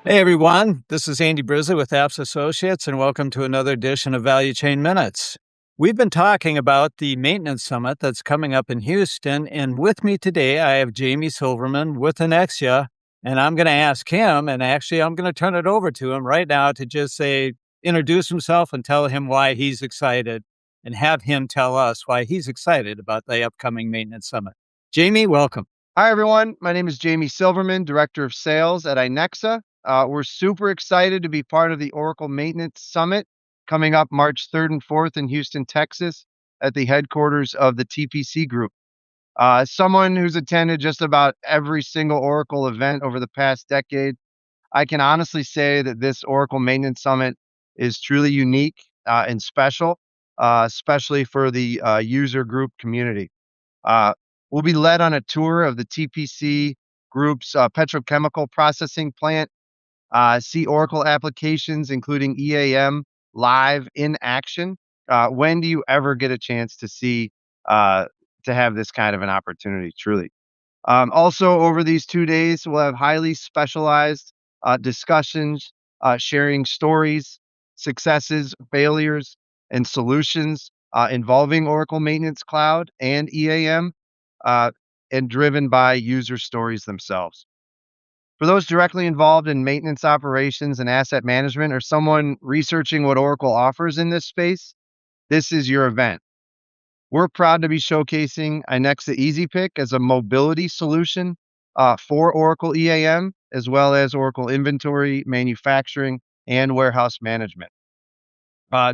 Hey everyone, this is Andy Brisley with Apps Associates, and welcome to another edition of Value Chain Minutes. We've been talking about the maintenance summit that's coming up in Houston, and with me today I have Jaime Silverman with Inyxa, and I'm going to ask him, and actually I'm going to turn it over to him right now to just introduce himself and tell him why he's excited, and have him tell us why he's excited about the upcoming maintenance summit. Jaime, welcome. Hi, everyone. My name is Jaime Silverman, Director of Sales at Inyxa. We're super excited to be part of the Oracle Maintenance Summit coming up March 3rd and 4th in Houston, Texas, at the headquarters of the TPC Group. As someone who's attended just about every single Oracle event over the past decade, I can honestly say that this Oracle Maintenance Summit is truly unique and special, especially for the user group community. Uh, we'll be led on a tour of the TPC Group's petrochemical processing plant, see Oracle applications, including EAM, live in action. When do you ever get a chance to see, to have this kind of an opportunity, truly? Also, over these 2 days, we'll have highly specialized discussions, sharing stories, successes, failures, and solutions involving Oracle Maintenance Cloud and EAM, uh, and driven by user stories themselves. For those directly involved in maintenance operations and asset management, or someone researching what Oracle offers in this space, this is your event. We're proud to be showcasing Inyxa EasyPick as a mobility solution for Oracle EAM, as well as Oracle inventory, manufacturing, and warehouse management.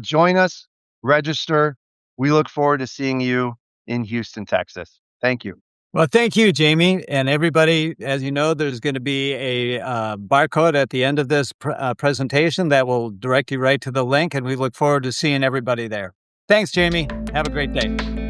Join us, register. We look forward to seeing you in Houston, Texas. Thank you. Well, thank you, Jaime. And everybody, as you know, there's going to be a barcode at the end of this presentation that will direct you right to the link, and we look forward to seeing everybody there. Thanks, Jaime. Have a great day.